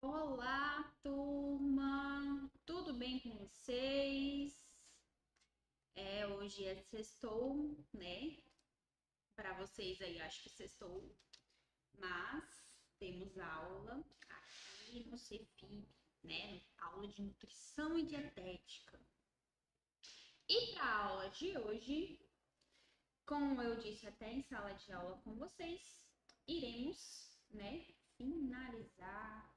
Olá, turma! Tudo bem com vocês? Hoje é sextou, né? Para vocês aí, acho que sextou, mas temos aula aqui no Cefip, né? Aula de nutrição e dietética. E para a aula de hoje, como eu disse até em sala de aula com vocês, iremos, né, finalizar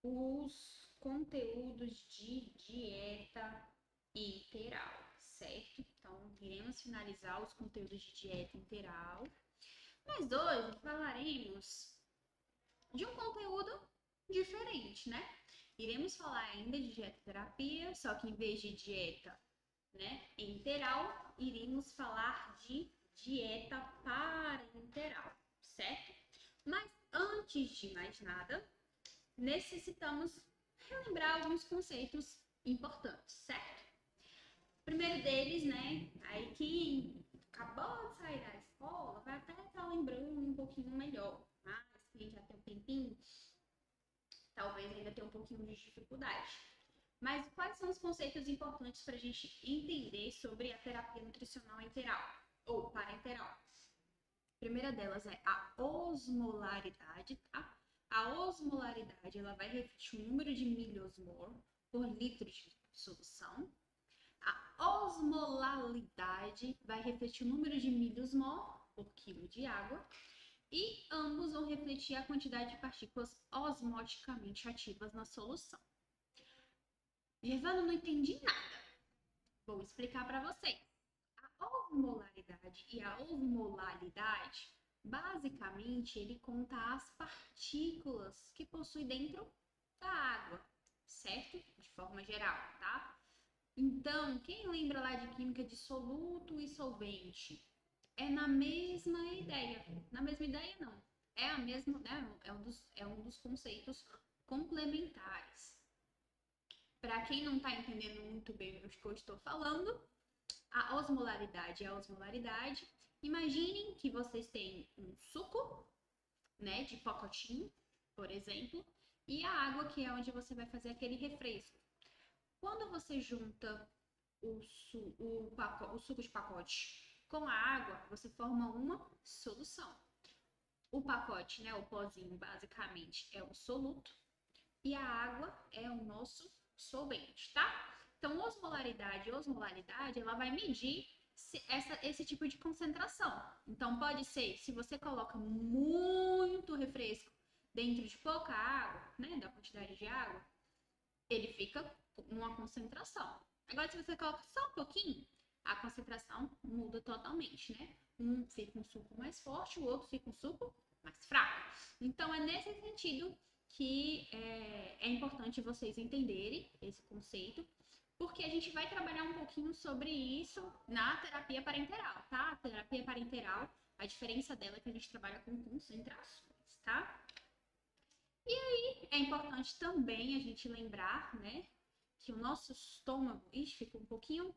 os conteúdos de dieta integral, certo? Então, iremos finalizar os conteúdos de dieta integral, mas hoje falaremos de um conteúdo diferente, né? Iremos falar ainda de dieta terapia, só que em vez de dieta, né, integral, iremos falar de dieta parenteral, certo? Mas antes de mais nada, necessitamos relembrar alguns conceitos importantes, certo? O primeiro deles, né, aí quem acabou de sair da escola vai até estar lembrando um pouquinho melhor, mas quem já tem um tempinho, talvez ainda tenha um pouquinho de dificuldade. Mas quais são os conceitos importantes para a gente entender sobre a terapia nutricional enteral ou parenteral? A primeira delas é a osmolaridade, tá? A osmolaridade ela vai refletir o número de miliosmol por litro de solução. A osmolalidade vai refletir o número de miliosmol por quilo de água. E ambos vão refletir a quantidade de partículas osmoticamente ativas na solução. Gervano, não entendi nada. Vou explicar para vocês. A osmolaridade e a osmolalidade, basicamente, ele conta as partículas que possui dentro da água, certo? De forma geral, tá? Então, quem lembra lá de química de soluto e solvente? É na mesma ideia. Na mesma ideia, não. É a mesma, né? É um dos conceitos complementares. Para quem não está entendendo muito bem o que eu estou falando, a osmolaridade é a osmolaridade. Imaginem que vocês têm um suco, né, de pacotinho, por exemplo, e a água que é onde você vai fazer aquele refresco. Quando você junta o suco de pacote com a água, você forma uma solução. O pacote, né, o pozinho, basicamente é o soluto e a água é o nosso solvente, tá? Então, osmolaridade, ela vai medir esse tipo de concentração. Então, pode ser, se você coloca muito refresco dentro de pouca água, né, da quantidade de água, ele fica numa concentração. Agora, se você coloca só um pouquinho, a concentração muda totalmente, né? Um fica um suco mais forte, o outro fica um suco mais fraco. Então, é nesse sentido que é importante vocês entenderem esse conceito, porque a gente vai trabalhar um pouquinho sobre isso na terapia parenteral, tá? A terapia parenteral, a diferença dela é que a gente trabalha com concentrações, tá? E aí é importante também a gente lembrar, né, que o nosso estômago, fica um pouquinho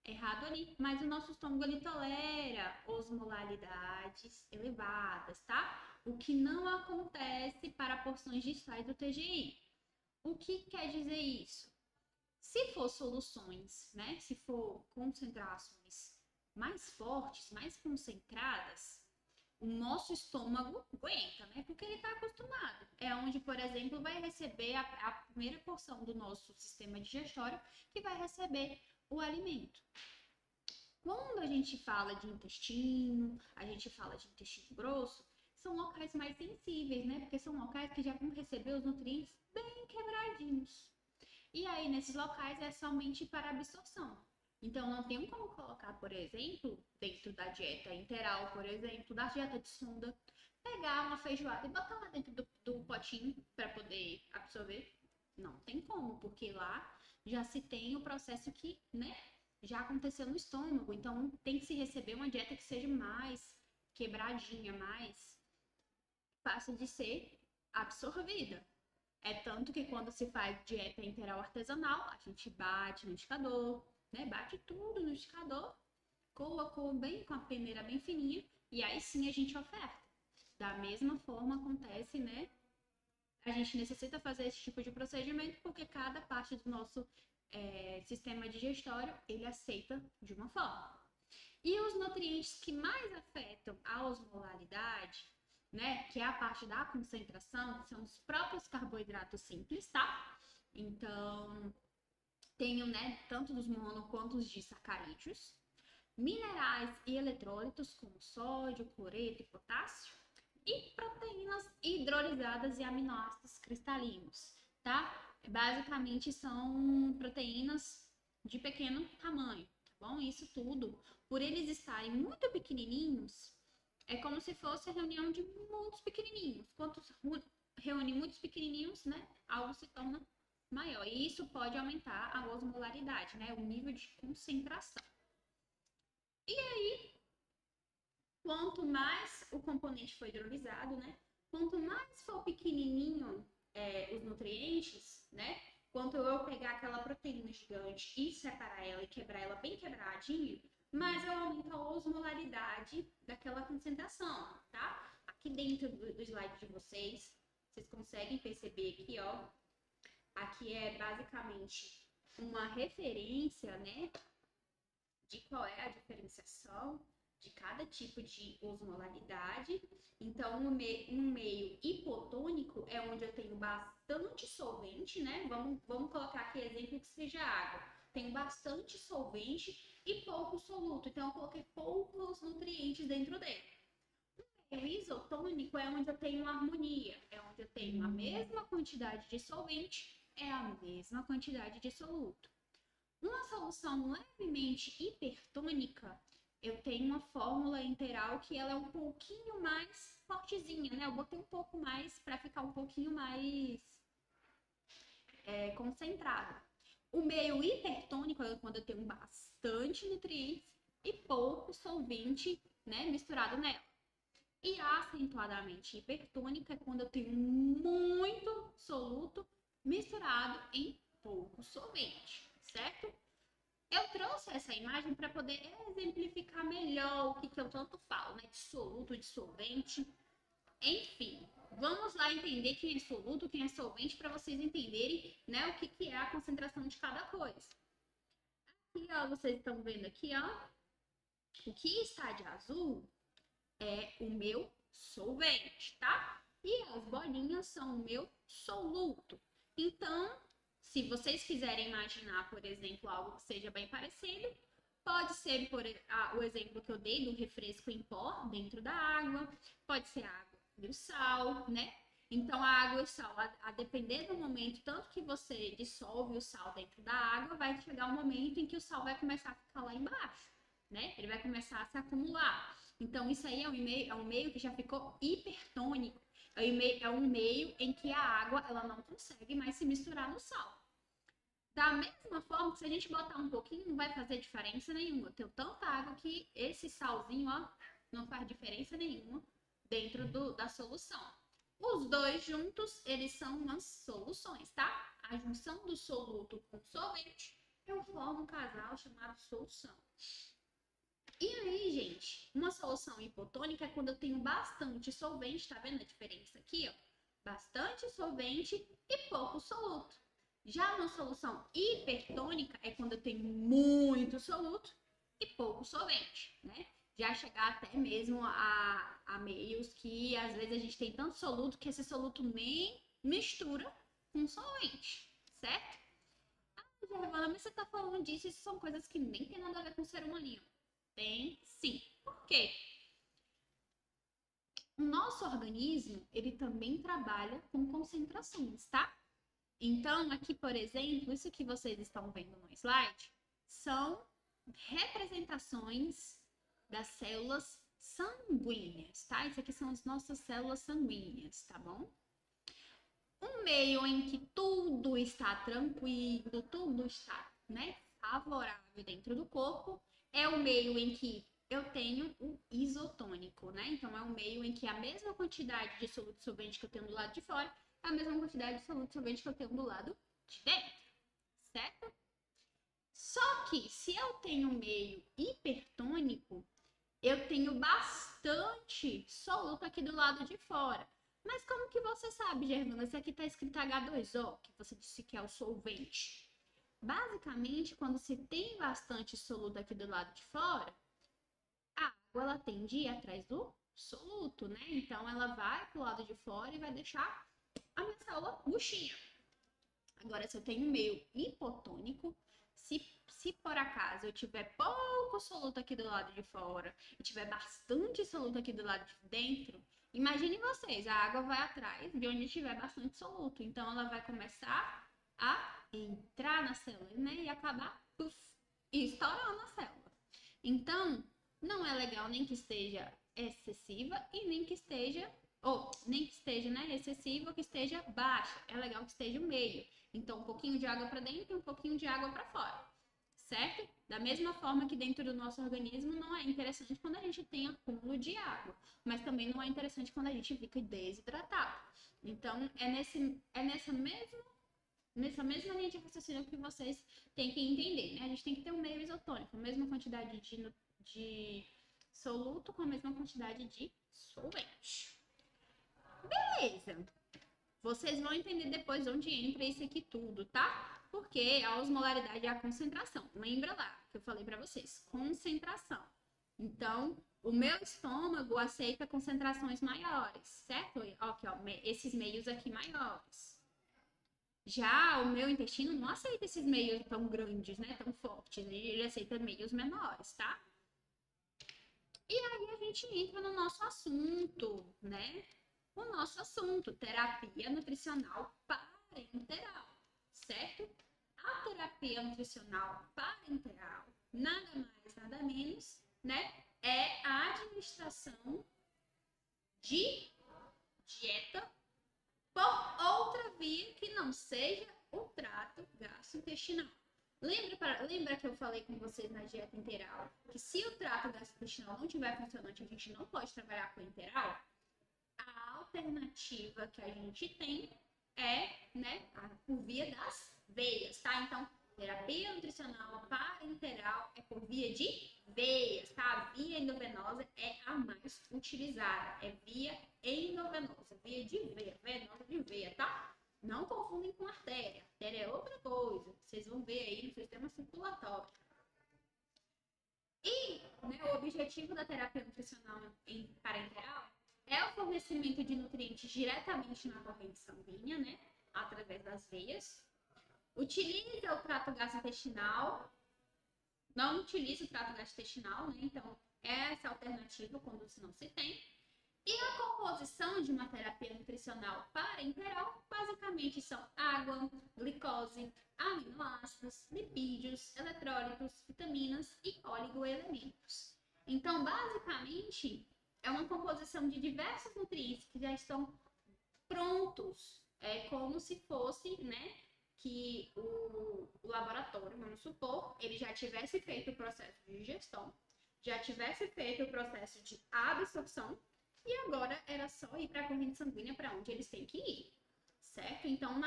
errado ali, mas o nosso estômago ele tolera osmolalidades elevadas, tá? O que não acontece para porções distais do TGI. O que quer dizer isso? Se for soluções, né, se for concentrações mais fortes, mais concentradas, o nosso estômago aguenta, né? Porque ele está acostumado. É onde, por exemplo, vai receber a primeira porção do nosso sistema digestório que vai receber o alimento. Quando a gente fala de intestino, a gente fala de intestino grosso, são locais mais sensíveis, né? Porque são locais que já vão receber os nutrientes bem quebradinhos. E aí, nesses locais, é somente para absorção. Então, não tem como colocar, por exemplo, dentro da dieta interal, por exemplo, da dieta de sonda, pegar uma feijoada e botar lá dentro do potinho para poder absorver. Não tem como, porque lá já se tem o processo que, né, já aconteceu no estômago. Então, tem que se receber uma dieta que seja mais quebradinha, mais fácil de ser absorvida. É tanto que quando se faz dieta integral artesanal, a gente bate no liquidificador, né? Bate tudo no liquidificador, colocou bem com a peneira bem fininha e aí sim a gente oferta. Da mesma forma acontece, né? A gente necessita fazer esse tipo de procedimento porque cada parte do nosso sistema digestório, ele aceita de uma forma. E os nutrientes que mais afetam a osmolaridade, né, que é a parte da concentração, são os próprios carboidratos simples, tá? Então, tenho, né, tanto dos mono quanto os disacarídeos, minerais e eletrólitos como sódio, cloreto e potássio, e proteínas hidrolisadas e aminoácidos cristalinos, tá? Basicamente são proteínas de pequeno tamanho, tá bom? Isso tudo, por eles estarem muito pequenininhos, é como se fosse a reunião de muitos pequenininhos. Quanto reúne muitos pequenininhos, né? Algo se torna maior. E isso pode aumentar a osmolaridade, né? O nível de concentração. E aí, quanto mais o componente for hidrolisado, né? Quanto mais for pequenininho os nutrientes, né? Quanto eu pegar aquela proteína gigante e separar ela e quebrar ela bem quebradinha, mais eu aumento a osmolaridade daquela concentração, tá? Aqui dentro do slide de vocês conseguem perceber aqui, ó. Aqui é basicamente uma referência, né? De qual é a diferenciação de cada tipo de osmolaridade. Então, um meio hipotônico é onde eu tenho bastante solvente, né? Vamos colocar aqui exemplo que seja água. Tenho bastante solvente e pouco soluto. Então, eu coloquei poucos nutrientes dentro dele. O isotônico é onde eu tenho harmonia. É onde eu tenho a mesma quantidade de solvente, é a mesma quantidade de soluto. Uma solução levemente hipertônica, eu tenho uma fórmula integral que ela é um pouquinho mais fortezinha, né? Eu botei um pouco mais para ficar um pouquinho mais concentrada. O meio hipertônico é quando eu tenho bastante nutrientes e pouco solvente, né, misturado nela. E acentuadamente hipertônica é quando eu tenho muito soluto misturado em pouco solvente, certo? Eu trouxe essa imagem para poder exemplificar melhor o que eu tanto falo, né? De soluto, de solvente, enfim. Vamos lá entender quem é soluto, quem é solvente, para vocês entenderem, né, o que é a concentração de cada coisa. Aqui, ó, vocês estão vendo aqui, ó, o que está de azul é o meu solvente, tá? E as bolinhas são o meu soluto. Então, se vocês quiserem imaginar, por exemplo, algo que seja bem parecido, pode ser o exemplo que eu dei do refresco em pó dentro da água, pode ser a água e o sal, né? Então, a água e o sal, a depender do momento, tanto que você dissolve o sal dentro da água, vai chegar um momento em que o sal vai começar a ficar lá embaixo, né? Ele vai começar a se acumular. Então, isso aí é um meio que já ficou hipertônico. É um meio em que a água ela não consegue mais se misturar no sal. Da mesma forma, se a gente botar um pouquinho, não vai fazer diferença nenhuma. Eu tenho tanta água que esse salzinho, ó, não faz diferença nenhuma dentro da solução. Os dois juntos, eles são umas soluções, tá? A junção do soluto com solvente, eu formo um casal chamado solução. E aí, gente, uma solução hipotônica é quando eu tenho bastante solvente, tá vendo a diferença aqui, ó? Bastante solvente e pouco soluto. Já uma solução hipertônica é quando eu tenho muito soluto e pouco solvente, né? Já chegar até mesmo a meios que às vezes a gente tem tanto soluto que esse soluto nem mistura com solvente, certo? Ah, Giovana, mas você tá falando disso, isso são coisas que nem tem nada a ver com o ser humaninho. Tem sim. Por quê? O nosso organismo, ele também trabalha com concentrações, tá? Então, aqui, por exemplo, isso que vocês estão vendo no slide são representações das células sanguíneas, tá? Isso aqui são as nossas células sanguíneas, tá bom? Um meio em que tudo está tranquilo, tudo está, né, favorável dentro do corpo, é o meio em que eu tenho o isotônico, né? Então, é um meio em que a mesma quantidade de soluto solvente que eu tenho do lado de fora é a mesma quantidade de soluto solvente que eu tenho do lado de dentro, certo? Só que, se eu tenho um meio hipertônico, eu tenho bastante soluto aqui do lado de fora. Mas como que você sabe, Germana? Esse aqui tá escrito H2O, que você disse que é o solvente. Basicamente, quando se tem bastante soluto aqui do lado de fora, a água ela tende a ir atrás do soluto, né? Então ela vai pro lado de fora e vai deixar a minha célula murchinha. Agora, se eu tenho um meio hipotônico, se por acaso eu tiver pouco soluto aqui do lado de fora e tiver bastante soluto aqui do lado de dentro, imaginem vocês, a água vai atrás de onde tiver bastante soluto. Então, ela vai começar a entrar na célula, né? E acabar estourando a célula. Então, não é legal nem que esteja excessiva e nem que esteja, né, excessiva ou que esteja baixa. É legal que esteja o meio. Então, um pouquinho de água para dentro e um pouquinho de água para fora, certo? Da mesma forma que dentro do nosso organismo não é interessante quando a gente tem acúmulo de água, mas também não é interessante quando a gente fica desidratado. Então, nessa mesma linha de raciocínio que vocês têm que entender, né? A gente tem que ter um meio isotônico, a mesma quantidade de soluto com a mesma quantidade de solvente. Beleza. Vocês vão entender depois onde entra isso aqui tudo, tá? Porque a osmolaridade é a concentração. Lembra lá que eu falei para vocês? Concentração. Então, o meu estômago aceita concentrações maiores, certo? Aqui, ó, esses meios aqui maiores. Já o meu intestino não aceita esses meios tão grandes, né? Tão fortes. Ele aceita meios menores, tá? E aí a gente entra no nosso assunto, né? O nosso assunto, terapia nutricional parenteral, certo? A terapia nutricional parenteral, nada mais, nada menos, né? É a administração de dieta por outra via que não seja o trato gastrointestinal. Lembra que eu falei com vocês na dieta enteral que se o trato gastrointestinal não estiver funcionante, a gente não pode trabalhar com enteral? A alternativa que a gente tem é, né, por via das veias, tá? Então, terapia nutricional parenteral é por via de veias, tá? A via endovenosa é a mais utilizada, é via endovenosa, via de veia, venosa de veia, tá? Não confundem com artéria, artéria é outra coisa, vocês vão ver aí no sistema circulatório. E, né, o objetivo da terapia nutricional parenteral é o fornecimento de nutrientes diretamente na corrente sanguínea, né, através das veias. Utiliza o trato gastrointestinal, não utiliza o trato gastrointestinal, né, então é essa alternativa quando não se tem. E a composição de uma terapia nutricional parenteral basicamente são água, glicose, aminoácidos, lipídios, eletrólitos, vitaminas e oligoelementos. Então, basicamente, é uma composição de diversos nutrientes que já estão prontos. É como se fosse, né, que o laboratório, vamos supor, ele já tivesse feito o processo de digestão, já tivesse feito o processo de absorção, e agora era só ir para a corrente sanguínea para onde eles têm que ir, certo? Então,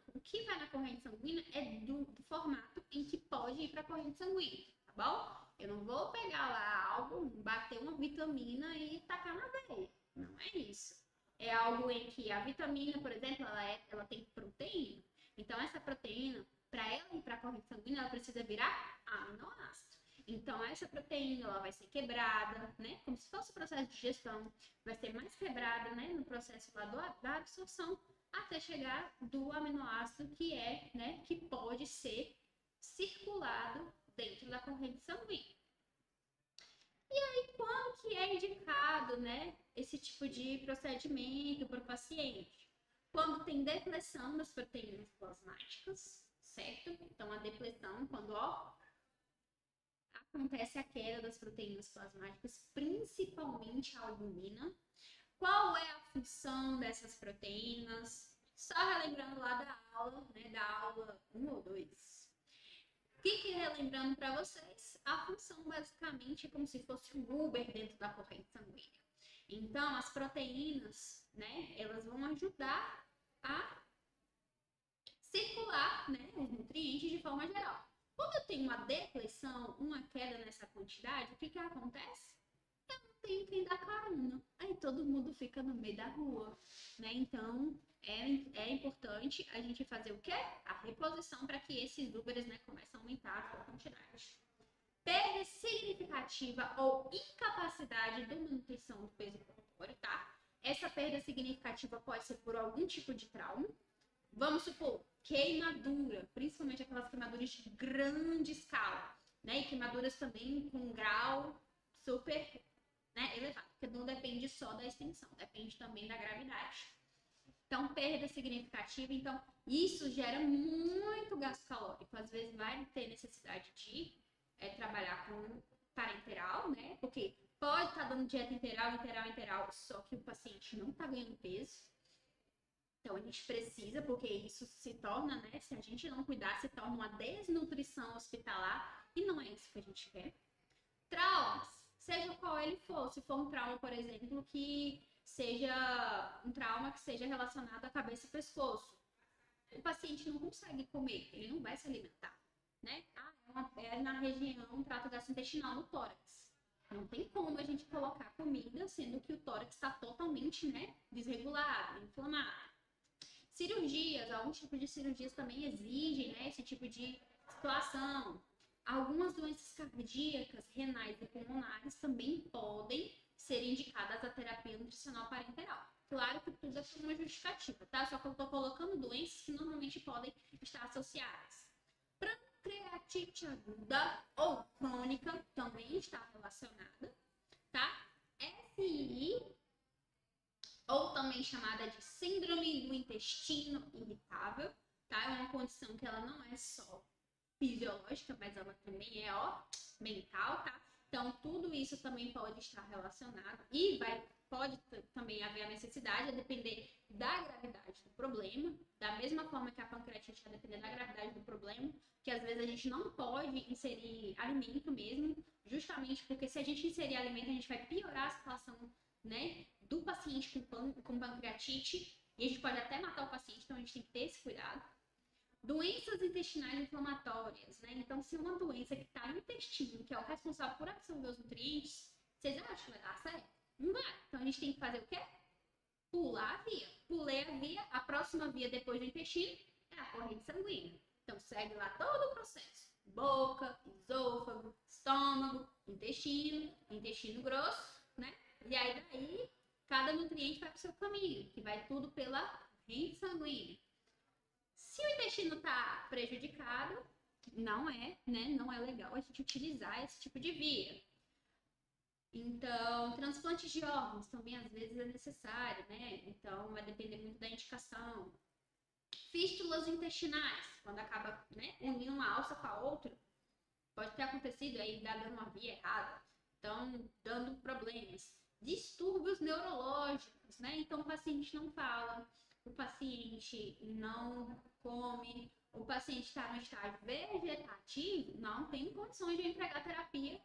o que vai na corrente sanguínea é do formato em que pode ir para a corrente sanguínea, tá bom? Eu não vou pegar lá algo, bater uma vitamina e tacar na veia. Não é isso. É algo em que a vitamina, por exemplo, ela tem proteína. Então, essa proteína, para ela ir para a corrente sanguínea, ela precisa virar aminoácido. Então, essa proteína ela vai ser quebrada, né? Como se fosse o processo de digestão, vai ser mais quebrada, né? No processo lá da absorção, até chegar do aminoácido que é, né? Que pode ser circulado dentro da corrente sanguínea. E aí, quando que é indicado, né? Esse tipo de procedimento para o paciente? Quando tem depressão das proteínas plasmáticas, certo? Então, a depressão, quando, ó, acontece a queda das proteínas plasmáticas, principalmente a albumina. Qual é a função dessas proteínas? Só relembrando lá da aula, né, da aula 1 ou 2. O que relembrando para vocês? A função basicamente é como se fosse um Uber dentro da corrente sanguínea. Então, as proteínas, né, elas vão ajudar a circular, né, os nutrientes de forma geral. Quando eu tenho uma depleção, uma queda nessa quantidade, o que acontece? Eu não tenho quem dá carona. Aí todo mundo fica no meio da rua, né? Então, é importante a gente fazer o quê? A reposição para que esses Ubers, né, comecem a aumentar a sua quantidade. Perda significativa ou incapacidade de manutenção do peso corpóreo, tá? Essa perda significativa pode ser por algum tipo de trauma. Vamos supor, queimadura, principalmente aquelas queimaduras de grande escala, né? E queimaduras também com grau super, né, elevado, porque não depende só da extensão, depende também da gravidade. Então, perda significativa, então, isso gera muito gasto calórico. Às vezes vai ter necessidade de trabalhar com parenteral, né? Porque pode estar dando dieta interal, só que o paciente não está ganhando peso. Então, a gente precisa, porque isso se torna, né? Se a gente não cuidar, se torna uma desnutrição hospitalar e não é isso que a gente quer. Traumas, seja qual ele for. Se for um trauma, por exemplo, que seja um trauma que seja relacionado à cabeça e pescoço. O paciente não consegue comer, ele não vai se alimentar, né? É na região, trato gastrointestinal, no tórax. Não tem como a gente colocar comida, sendo que o tórax está totalmente, né, desregulado, inflamado. Cirurgias, alguns tipos de cirurgias também exigem, né, esse tipo de situação. Algumas doenças cardíacas, renais e pulmonares também podem ser indicadas a terapia nutricional parenteral. Claro que tudo é por uma justificativa, tá? Só que eu estou colocando doenças que normalmente podem estar associadas. Pancreatite aguda ou crônica também está relacionada, tá? SI, ou também chamada de síndrome do intestino irritável, tá? É uma condição que ela não é só fisiológica, mas ela também é, mental, tá? Então, tudo isso também pode estar relacionado e pode também haver a necessidade, a depender da gravidade do problema, da mesma forma que a pancreatite vai depender da gravidade do problema, que às vezes a gente não pode inserir alimento mesmo, justamente porque se a gente inserir alimento, a gente vai piorar a situação, né, do paciente com pancreatite, e a gente pode até matar o paciente, então a gente tem que ter esse cuidado. Doenças intestinais inflamatórias, né? Então, se uma doença que está no intestino, que é o responsável por absorver os nutrientes, vocês acham que vai dar certo? Não vai. Então, a gente tem que fazer o quê? Pular a via. Pulei a via, a próxima via depois do intestino é a corrente sanguínea. Então, segue lá todo o processo. Boca, esôfago, estômago, intestino grosso, né? E aí, daí, cada nutriente vai para o seu caminho, que vai tudo pela corrente sanguínea. Se o intestino está prejudicado, não é, né? Não é legal a gente utilizar esse tipo de via. Então, transplantes de órgãos também às vezes é necessário, né? Então, vai depender muito da indicação. Fístulas intestinais, quando acaba, né, unindo uma alça com a outra, pode ter acontecido aí, dando uma via errada. Então, dando problemas. Distúrbios neurológicos, né? Então, o paciente não fala, o paciente não come, o paciente está no estágio vegetativo, não tem condições de entregar terapia,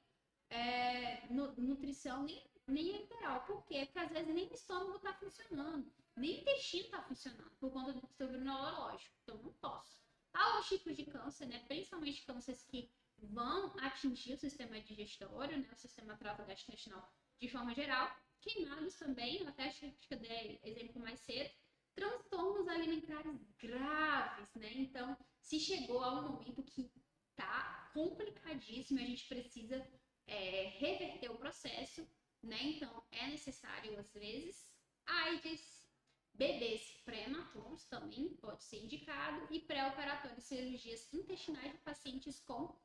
nutrição nem enteral. Por quê? Porque às vezes nem o estômago está funcionando, nem o intestino está funcionando, por conta do distúrbio neurológico. Então, não posso. Alguns tipos de câncer, né? Principalmente cânceres que vão atingir o sistema digestório, né? O sistema gastrointestinal de forma geral. Queimados também, eu até acho que eu dei exemplo mais cedo. Transtornos alimentares graves, né? Então, se chegou a um momento que tá complicadíssimo, a gente precisa reverter o processo, né? Então, é necessário, às vezes, AIDS, bebês prematuros também pode ser indicado, e pré-operatórias cirurgias intestinais de pacientes com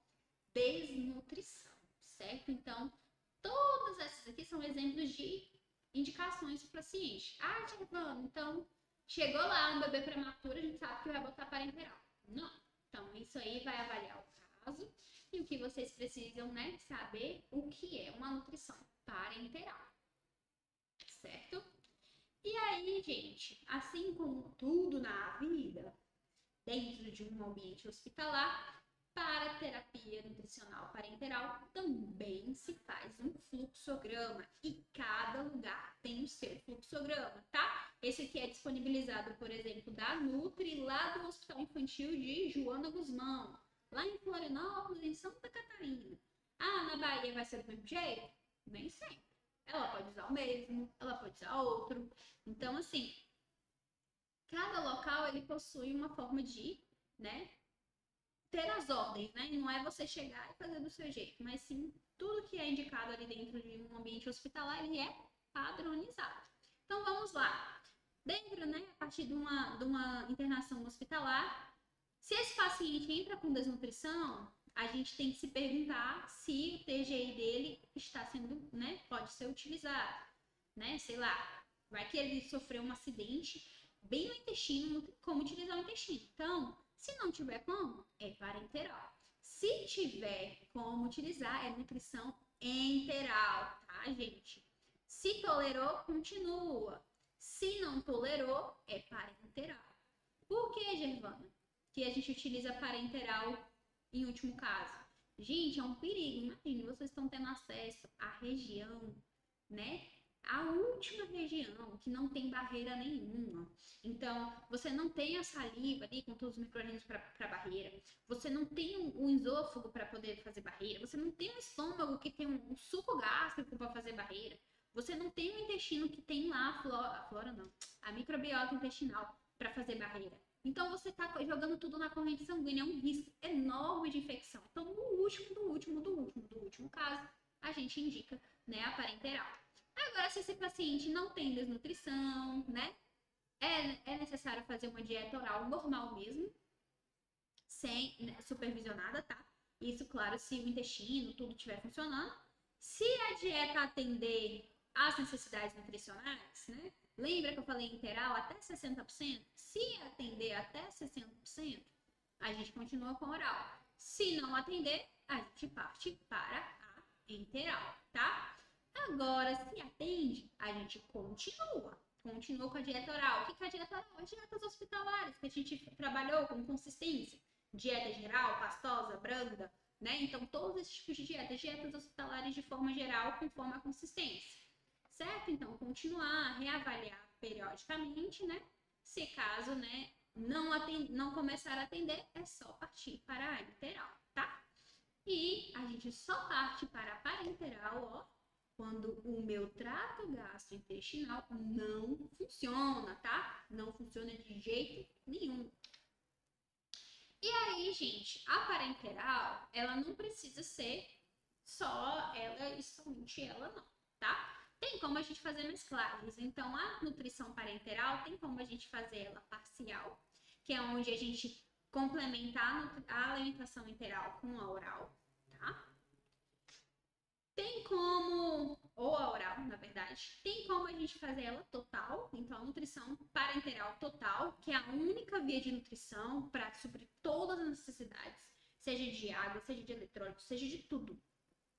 desnutrição, certo? Então, todas essas aqui são exemplos de indicações para o paciente. Ah, Gervano, então, chegou lá um bebê prematuro, a gente sabe que vai botar parenteral. Não. Então, isso aí vai avaliar o caso e o que vocês precisam, né, saber o que é uma nutrição parenteral, certo? E aí, gente, assim como tudo na vida, dentro de um ambiente hospitalar, para a terapia nutricional parenteral também se faz um fluxograma e cada lugar tem o seu fluxograma, tá? Esse aqui é disponibilizado, por exemplo, da Nutri, lá do Hospital Infantil de Joana Guzmão, lá em Florianópolis, em Santa Catarina. Ah, na Bahia vai ser do mesmo jeito? Nem sempre. ela pode usar o mesmo, ela pode usar outro. Então, assim, cada local ele possui uma forma de, né, ter as ordens, né? E não é você chegar e fazer do seu jeito, mas sim tudo que é indicado ali dentro de um ambiente hospitalar, ele é padronizado. Então vamos lá. Dentro, né, a partir de uma internação hospitalar, se esse paciente entra com desnutrição, a gente tem que se perguntar se o TGI dele está sendo, né, pode ser utilizado, né? Sei lá, vai que ele sofreu um acidente bem no intestino, não tem como utilizar o intestino. Então, se não tiver como, é parenteral. Se tiver como utilizar, é nutrição enteral, tá, gente? Se tolerou, continua. Se não tolerou, é parenteral. Por que, Gervana, que a gente utiliza parenteral em último caso? Gente, é um perigo. Imagine, vocês estão tendo acesso à região, né? A última região que não tem barreira nenhuma. Então, você não tem a saliva ali com todos os micro-organismos para barreira. Você não tem um esôfago para poder fazer barreira. Você não tem um estômago que tem um suco gástrico para fazer barreira. Você não tem um intestino que tem lá a flora não, a microbiota intestinal para fazer barreira. Então, você está jogando tudo na corrente sanguínea, é um risco enorme de infecção. Então, no último caso, a gente indica, né, a parenteral. Agora, se esse paciente não tem desnutrição, né, é necessário fazer uma dieta oral normal mesmo, sem, né, supervisionada, tá? Isso, claro, se o intestino, tudo estiver funcionando. Se a dieta atender às necessidades nutricionais, né? Lembra que eu falei interal até 60%? Se atender até 60%, a gente continua com oral. Se não atender, a gente parte para a enteral, tá? Agora, se atende, a gente continua. Continua com a dieta oral. O que é a dieta oral? As dietas hospitalares, que a gente trabalhou com consistência. Dieta geral, pastosa, branda, né? Então, todos esses tipos de dietas hospitalares de forma geral, conforme a consistência. Certo? Então, continuar, reavaliar periodicamente, né? Se caso, né, não começar a atender, é só partir para a enteral, tá? E a gente só parte para a parenteral, ó, quando o meu trato gastrointestinal não funciona, tá? Não funciona de jeito nenhum. E aí, gente, a parenteral, ela não precisa ser só ela e somente ela, não, tá? Tem como a gente fazer mesclagens. Então, a nutrição parenteral tem como a gente fazer ela parcial, que é onde a gente complementa a alimentação interal com a oral, tá? Tem como, ou a oral, na verdade, tem como a gente fazer ela total, então a nutrição parenteral total, que é a única via de nutrição para suprir todas as necessidades, seja de água, seja de eletrólito, seja de tudo.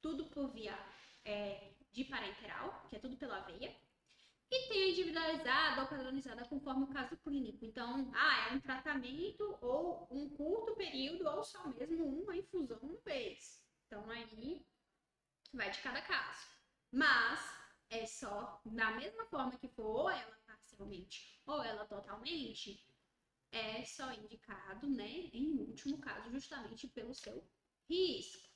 Tudo por via de parenteral, que é tudo pela veia. E tem a individualizada ou padronizada conforme o caso clínico. Então, é um tratamento ou um curto período ou só mesmo uma infusão uma vez. Então, aí vai de cada caso. Mas é só da mesma forma que for ou ela parcialmente ou ela totalmente, é só indicado, né, em último caso, justamente pelo seu risco.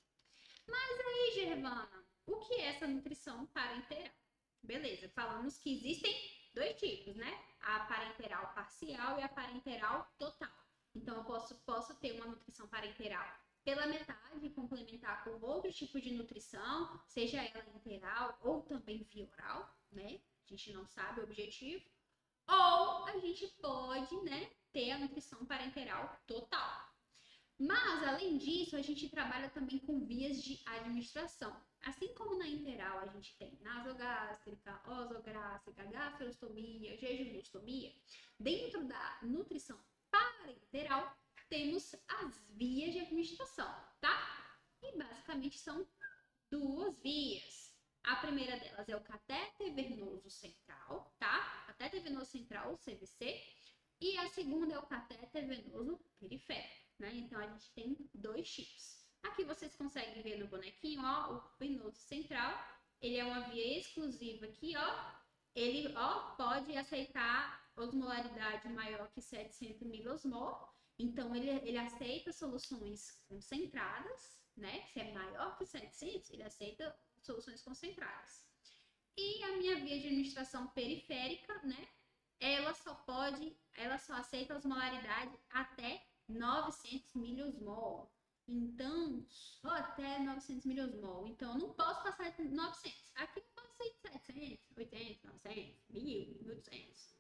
Mas aí, Gervana, o que é essa nutrição parenteral? Beleza, falamos que existem dois tipos, né? A parenteral parcial e a parenteral total. Então, eu posso ter uma nutrição parenteral pela metade e complementar com outro tipo de nutrição, seja ela integral ou também via oral, né? A gente não sabe o objetivo. Ou a gente pode, né, ter a nutrição parenteral total. Mas, além disso, a gente trabalha também com vias de administração. Assim como na enteral a gente tem nasogástrica, osogástrica, gastrostomia, jejunostomia, dentro da nutrição parenteral temos as vias de administração, tá? E basicamente são duas vias. A primeira delas é o catéter venoso central, tá? Catéter venoso central, CVC. E a segunda é o catéter venoso periférico, né? Então, a gente tem dois tipos. Aqui vocês conseguem ver no bonequinho, ó, o venoso central. Ele é uma via exclusiva aqui, ó. Ele, ó, pode aceitar osmolaridade maior que 700 milosmol. Então, ele aceita soluções concentradas, né? Se é maior que 700, ele aceita soluções concentradas. E a minha via de administração periférica, né? Ela só aceita a osmolaridade até 900 milhosmol. Então, até 900 milosmol. Então, eu não posso passar de 900. Aqui eu posso ir de 700, 800, 900, 1000, 1800.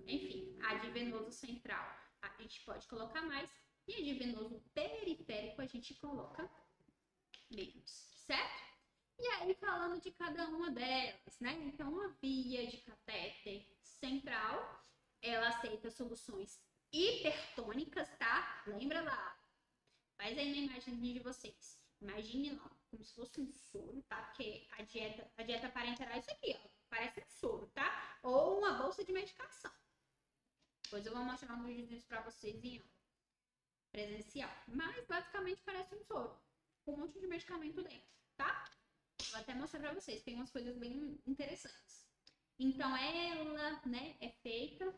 Enfim, a de venoso central a gente pode colocar mais. E a de venoso periférico a gente coloca menos, certo? E aí, falando de cada uma delas, né? Então, a via de catéter central, ela aceita soluções hipertônicas, tá? Lembra lá? Faz aí na imagem de vocês. Imagine lá, como se fosse um soro, tá? Porque a dieta parenteral é isso aqui, ó. Parece um soro, tá? Ou uma bolsa de medicação. Depois eu vou mostrar um vídeo disso pra vocês em presencial. Mas basicamente parece um soro. Com um monte de medicamento dentro, tá? Vou até mostrar pra vocês. Tem umas coisas bem interessantes. Então ela, né, é feita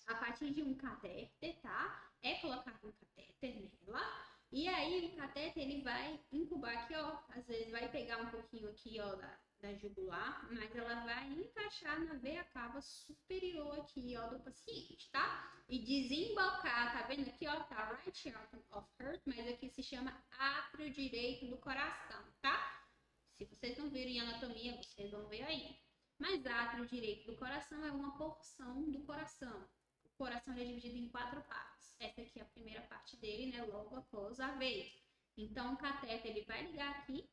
a partir de um catéter, tá? É colocado um catéter nela. E aí o catéter ele vai incubar aqui, ó. Às vezes vai pegar um pouquinho aqui, ó, da jugular, mas ela vai encaixar na veia cava superior aqui, ó, do paciente, tá? E desembocar, tá vendo aqui, ó, tá right artery of heart, mas aqui se chama átrio direito do coração, tá? Se vocês não viram em anatomia, vocês vão ver aí. Mas átrio direito do coração é uma porção do coração. O coração é dividido em 4 partes. Essa aqui é a primeira parte dele, né? Logo após a veia. Então, o catéter ele vai ligar aqui.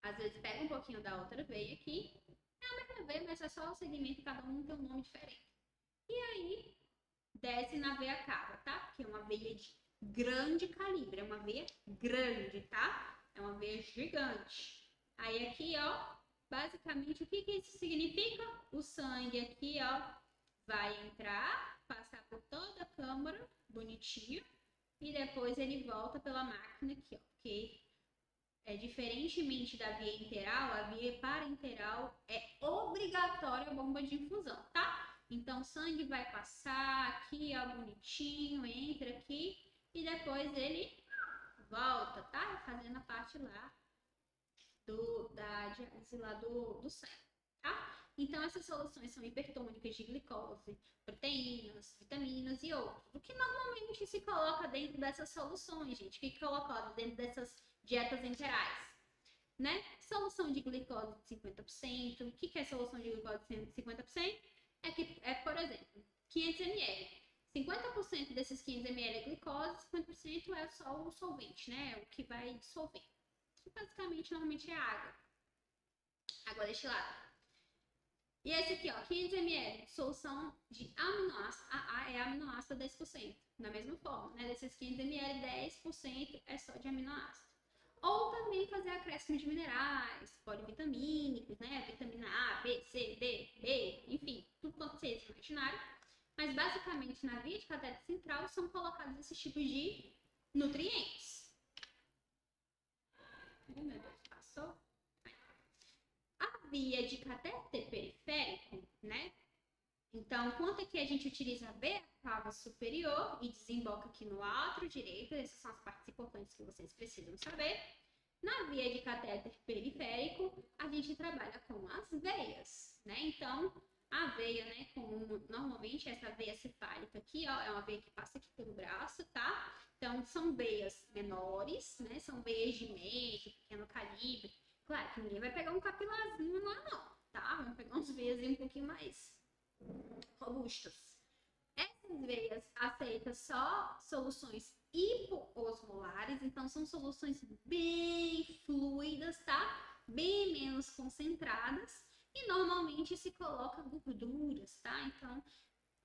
Às vezes pega um pouquinho da outra veia aqui. É a mesma veia, mas é só o segmento, cada um tem um nome diferente. E aí, desce na veia cava, tá? Que é uma veia de grande calibre. É uma veia grande, tá? É uma veia gigante. Aí aqui, ó, basicamente, o que isso significa? O sangue aqui, ó, vai entrar, passar por toda a câmara, bonitinho, e depois ele volta pela máquina aqui, ó, porque diferentemente da via interal, a via parenteral é obrigatória a bomba de infusão, tá? Então, o sangue vai passar aqui, ó, bonitinho, entra aqui, e depois ele volta, tá? Fazendo a parte lá da diálise lá do sangue, tá? Então, essas soluções são hipertônicas de glicose, proteínas, vitaminas e outros. O que normalmente se coloca dentro dessas soluções, gente? O que coloca dentro dessas dietas interais? Né? Solução de glicose de 50%. O que é solução de glicose de 50%? Por exemplo, 500 ml. 50% desses 500 ml é glicose, 50% é só o solvente, né? O que vai dissolver. Que basicamente normalmente é água. Água destilada. E esse aqui, ó, 500 ml, solução de aminoácido. A é aminoácido 10%. Da mesma forma, né? Desses 500 ml, 10% é só de aminoácido. Ou também fazer acréscimo de minerais, polivitamínicos, né? Vitamina A, B, C, D, B, enfim, tudo quanto vocês imaginarem. Mas basicamente na via de catéter central são colocados esses tipos de nutrientes. Ai, meu Deus, passou? A via de catéter periférico, né? Então, quanto aqui a gente utiliza a veia cava superior e desemboca aqui no átrio direito, essas são as partes importantes que vocês precisam saber. Na via de catéter periférico, a gente trabalha com as veias, né? Então, a veia, né, como normalmente essa veia cefálica aqui, ó, é uma veia que passa aqui pelo braço, tá? Então, são veias menores, né? São veias de médio, pequeno calibre. Claro que ninguém vai pegar um capilarzinho lá, não, tá? Vamos pegar uns veias um pouquinho mais robustas. Essas veias aceitam só soluções hipoosmolares, então são soluções bem fluidas, tá? Bem menos concentradas e normalmente se coloca gorduras, tá? Então,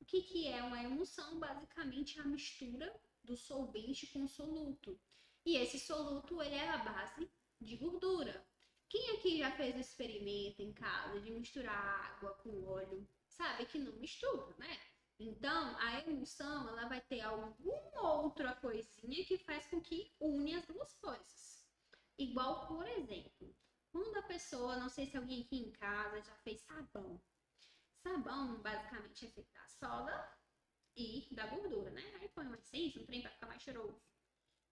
o que é uma emulsão? Basicamente a mistura do solvente com o soluto. E esse soluto ele é a base de gordura. Quem aqui já fez o experimento em casa de misturar água com óleo? Sabe que não mistura, né? Então, a emulsão, ela vai ter alguma outra coisinha que faz com que une as duas coisas. Igual, por exemplo, quando a pessoa, não sei se alguém aqui em casa já fez sabão. Sabão, basicamente, é feito da soda e da gordura, né? Aí põe uma essência, um trem para ficar mais cheiroso.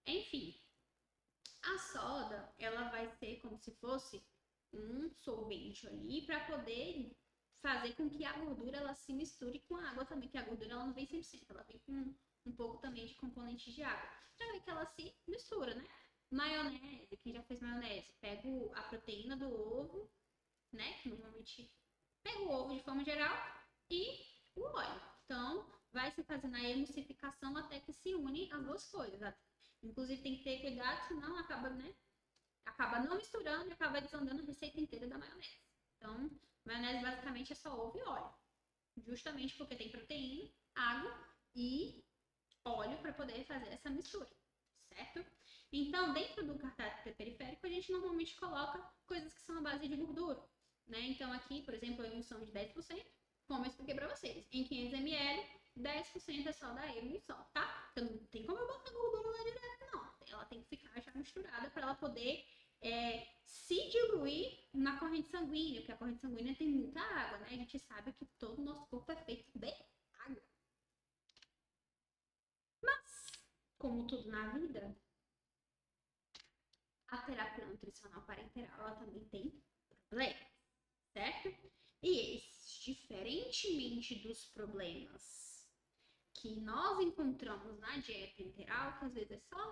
Enfim, a soda, ela vai ser como se fosse um solvente ali para poder fazer com que a gordura ela se misture com a água também, que a gordura ela não vem 100%, ela vem com um pouco também de componente de água, para ver que ela se mistura, né? Maionese, quem já fez maionese, pega a proteína do ovo, né? Que normalmente pega o ovo de forma geral e o óleo. Então, vai se fazendo a emulsificação até que se une as duas coisas. Inclusive, tem que ter cuidado, senão acaba, né? Acaba não misturando e acaba desandando a receita inteira da maionese. Então, maionese basicamente é só ovo e óleo. Justamente porque tem proteína, água e óleo para poder fazer essa mistura, certo? Então, dentro do cardápio periférico, a gente normalmente coloca coisas que são à base de gordura, né? Então, aqui, por exemplo, a emulsão de 10%, como eu expliquei para vocês, em 500 ml, 10% é só da emulsão, tá? Então, não tem como eu botar gordura lá direto, não. Ela tem que ficar já misturada para ela poder se diluir na corrente sanguínea, porque a corrente sanguínea tem muita água, né? A gente sabe que todo o nosso corpo é feito de água. Mas, como tudo na vida, a terapia nutricional parenteral ela também tem problemas, certo? E esses, diferentemente dos problemas que nós encontramos na dieta enteral, que às vezes é só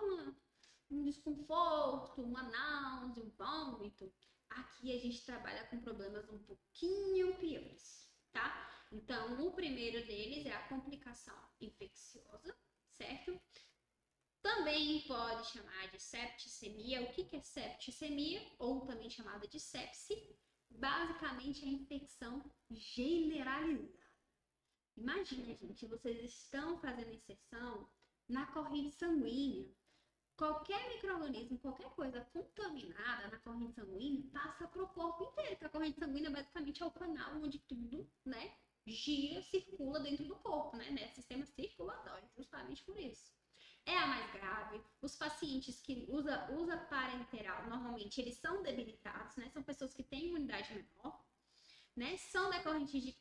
um desconforto, uma náusea, um vômito, aqui a gente trabalha com problemas um pouquinho piores, tá? Então, o primeiro deles é a complicação infecciosa, certo? Também pode chamar de septicemia. O que é septicemia? Ou também chamada de sepse. Basicamente é a infecção generalizada. Imagina, gente, vocês estão fazendo inserção na corrente sanguínea. Qualquer micro-organismo, qualquer coisa contaminada na corrente sanguínea passa para o corpo inteiro, porque a corrente sanguínea basicamente é o canal onde tudo, né, gira, circula dentro do corpo, né, sistema circulatório, justamente por isso. É a mais grave. Os pacientes que usa parenteral, normalmente, eles são debilitados, né, são pessoas que têm imunidade menor, né, são decorrentes de,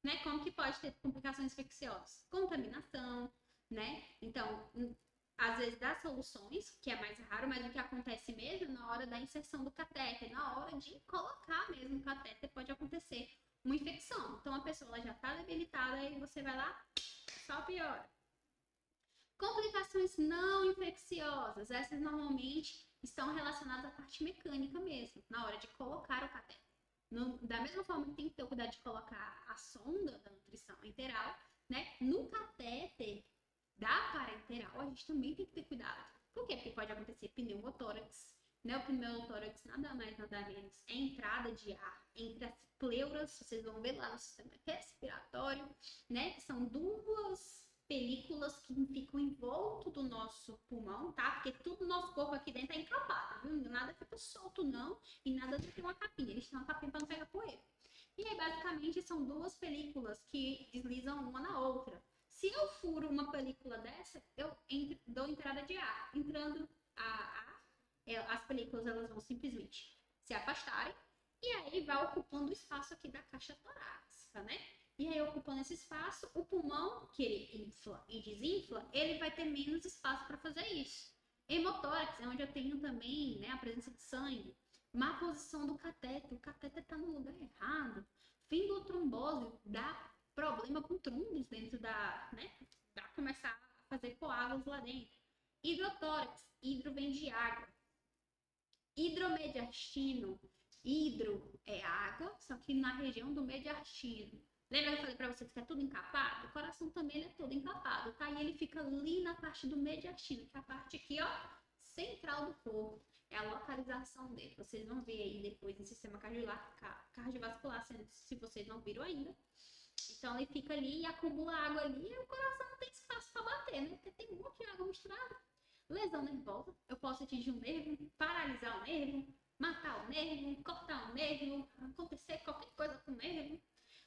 né, como que pode ter complicações infecciosas? Contaminação, né, então às vezes dá soluções, que é mais raro, mas o que acontece mesmo na hora da inserção do catéter, na hora de colocar mesmo o catéter, pode acontecer uma infecção. Então a pessoa já está debilitada e você vai lá, só piora. Complicações não infecciosas, essas normalmente estão relacionadas à parte mecânica mesmo, na hora de colocar o catéter. Da mesma forma que tem que ter o cuidado de colocar a sonda da nutrição enteral, né? No catéter da parenteral, a gente também tem que ter cuidado. Por quê? Porque pode acontecer pneumotórax, né? O pneumotórax nada mais, nada menos é entrada de ar entre as pleuras, vocês vão ver lá no sistema respiratório, né? Que são duas películas que ficam em volta do nosso pulmão, tá? Porque tudo no nosso corpo aqui dentro é encapado, viu? Nada fica solto, não, e nada tem uma capinha. Eles têm uma capinha para não pegar poeira. E aí, basicamente, são duas películas que deslizam uma na outra. Se eu furo uma película dessa, eu dou entrada de ar. Entrando as películas elas vão simplesmente se afastarem e aí vai ocupando o espaço aqui da caixa torácica, né? E aí, ocupando esse espaço, o pulmão, que ele infla e desinfla, ele vai ter menos espaço para fazer isso. Hemotórax é onde eu tenho também, né, a presença de sangue. Má posição do catéter. O catéter está no lugar errado. Fimbotrombose dá problema com trombos dentro né? Dá começar a fazer coágulos lá dentro. Hidrotórax. Hidro vem de água. Hidromediastino. Hidro é água, só que na região do mediastino. Lembra que eu falei para vocês que é tudo encapado? O coração também é todo encapado, tá? E ele fica ali na parte do mediastino, que é a parte aqui, ó, central do corpo. É a localização dele. Vocês vão ver aí depois no sistema cardiovascular, se vocês não viram ainda. Então ele fica ali e acumula água ali e o coração não tem espaço para bater, né? Porque tem um monte de água misturada. Lesão nervosa. Eu posso atingir um nervo, paralisar o nervo, matar o nervo, cortar o nervo, acontecer qualquer coisa com o nervo.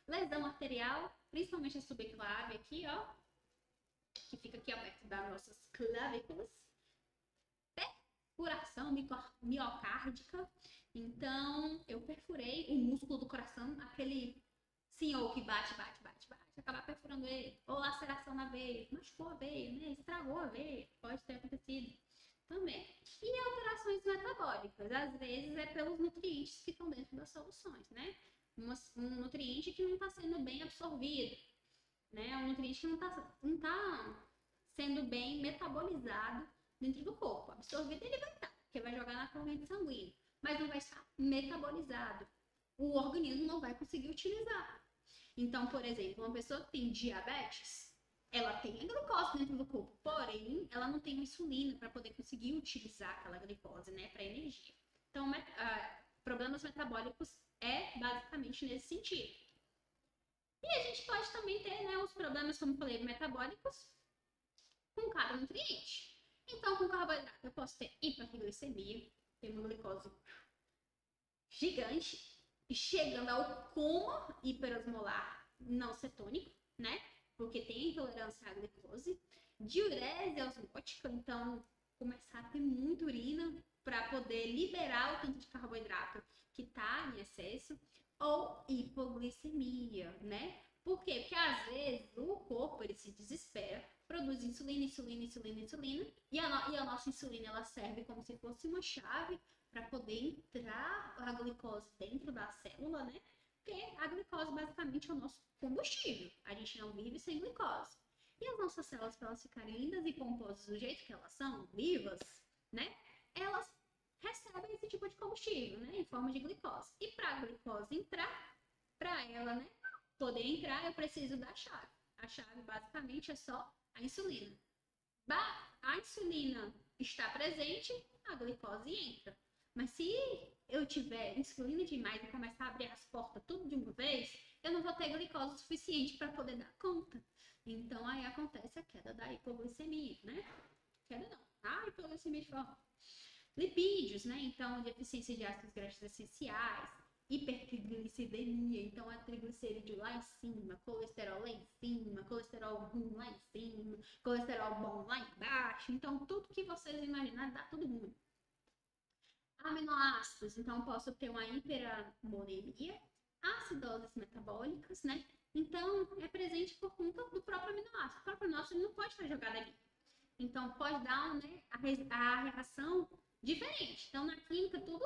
Lesão arterial, principalmente a subclave aqui, ó, que fica aqui ao perto das nossas clavículas. Perfuração miocárdica. Então, eu perfurei o músculo do coração, aquele senhor que bate, acabar perfurando ele. Ou laceração na veia, machucou a veia, né? Estragou a veia, pode ter acontecido. também. E alterações metabólicas, às vezes é pelos nutrientes que estão dentro das soluções, né? Um nutriente que não está sendo bem absorvido, né? Um nutriente que não tá sendo bem metabolizado dentro do corpo. Absorvido ele vai estar, porque vai jogar na corrente sanguínea, mas não vai estar metabolizado. O organismo não vai conseguir utilizar. Então, por exemplo, uma pessoa que tem diabetes, ela tem a glucose dentro do corpo, porém, ela não tem insulina para poder conseguir utilizar aquela glicose, né, para energia. Então, problemas metabólicos é basicamente nesse sentido. E a gente pode também ter, né, os problemas, como eu falei, metabólicos com cada nutriente. Então, com carboidrato, eu posso ter hiperglicemia, ter uma glicose gigante, chegando ao coma hiperosmolar não cetônico, né? Porque tem intolerância à glicose, diurese osmótica, então começar a ter muita urina para poder liberar o tanto de carboidrato que está em excesso, ou hipoglicemia, né? Por quê? Porque às vezes o corpo ele se desespera, produz insulina, e a nossa insulina ela serve como se fosse uma chave para poder entrar a glicose dentro da célula, né? Porque a glicose basicamente é o nosso combustível. A gente não vive sem glicose. E as nossas células, para elas ficarem lindas e compostas do jeito que elas são, vivas, né? Elas recebem esse tipo de combustível, né? Em forma de glicose. E para a glicose entrar, para ela, né, poder entrar, eu preciso da chave. A chave basicamente é só a insulina. A insulina está presente, a glicose entra. Mas se eu tiver insulina demais e começar a abrir as portas tudo de uma vez, eu não vou ter glicose suficiente para poder dar conta. Então aí acontece a queda da hipoglicemia, né? Queda não, a hipoglicemia de forma. Lipídios, né? Então, deficiência de ácidos graxos essenciais, hipertriglicidemia, então é triglicêrídeo lá em cima, colesterol lá em cima, colesterol ruim lá em cima, colesterol bom lá embaixo. Então, tudo que vocês imaginarem dá tudo ruim. Aminoácidos, então posso ter uma hiperamolemia, acidoses metabólicas, né? Então, é presente por conta do próprio aminoácido. O próprio aminoácido não pode estar jogado ali. Então, pode dar, né, a reação diferente. Então, na química, tudo,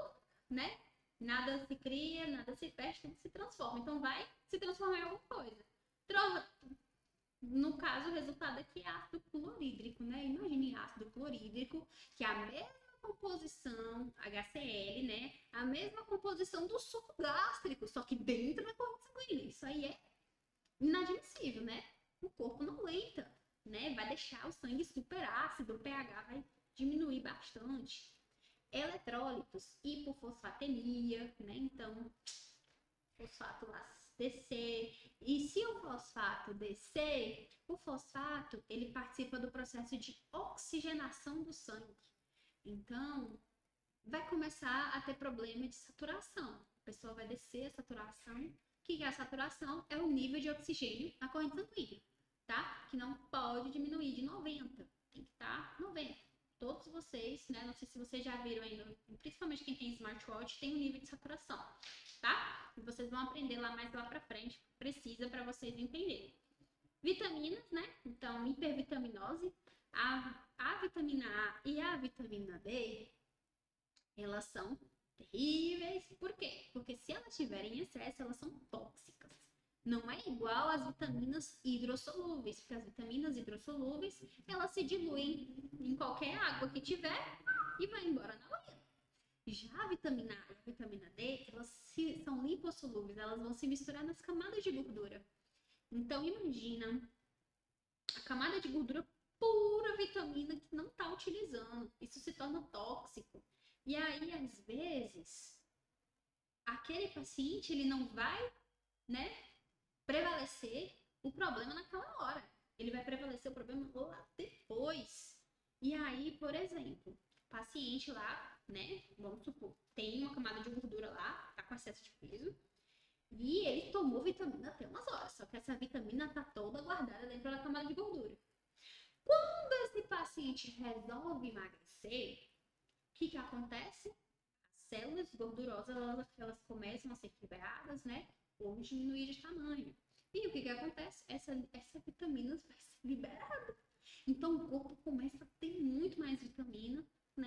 né? Nada se cria, nada se perde, tudo se transforma. Então, vai se transformar em alguma coisa. No caso, o resultado aqui é ácido clorídrico, né? Imagine ácido clorídrico, que é a mesma composição, HCl, né? A mesma composição do suco gástrico, só que dentro da corrente sanguínea. Isso aí é inadmissível, né? O corpo não aguenta, né? Vai deixar o sangue super ácido, o pH vai diminuir bastante. Eletrólitos, hipofosfatemia, né? Então, fosfato lá descer. E se o fosfato descer, o fosfato ele participa do processo de oxigenação do sangue. Então, vai começar a ter problema de saturação. A pessoa vai descer a saturação. O que é a saturação? É o nível de oxigênio na corrente sanguínea, tá? Que não pode diminuir de 90, tem que estar 90. Todos vocês, né? Não sei se vocês já viram ainda, principalmente quem tem smartwatch, tem um nível de saturação, tá? E vocês vão aprender lá mais lá pra frente, precisa para vocês entenderem. Vitaminas, né? Então, hipervitaminose, a vitamina A e a vitamina D, elas são terríveis. Por quê? Porque se elas tiverem excesso, elas são tóxicas. Não é igual às vitaminas hidrossolúveis, porque as vitaminas hidrossolúveis, elas se diluem em qualquer água que tiver e vai embora na urina. Já a vitamina A e a vitamina D, elas são lipossolúveis, elas vão se misturar nas camadas de gordura. Então, imagina a camada de gordura pura vitamina que não está utilizando. Isso se torna tóxico. E aí, às vezes, aquele paciente, ele não vai, né, prevalecer o problema naquela hora. Ele vai prevalecer o problema lá depois. E aí, por exemplo, paciente lá, né, vamos supor, tem uma camada de gordura lá, tá com excesso de peso, e ele tomou vitamina até umas horas, só que essa vitamina tá toda guardada dentro da camada de gordura. Quando esse paciente resolve emagrecer, o que acontece? As células gordurosas, elas começam a ser quebradas, né? Ou diminuir de tamanho. E o que acontece? Essa vitamina vai ser liberada. Então, o corpo começa a ter muito mais vitamina, né?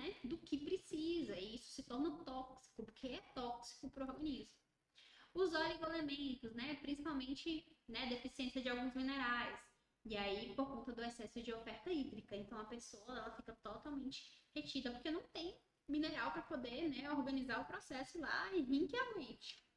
os oligoelementos, né? Principalmente, né, deficiência de alguns minerais. E aí, por conta do excesso de oferta hídrica. Então, a pessoa, ela fica totalmente retida, porque não tem mineral para poder, né, organizar o processo lá e rim que aguente.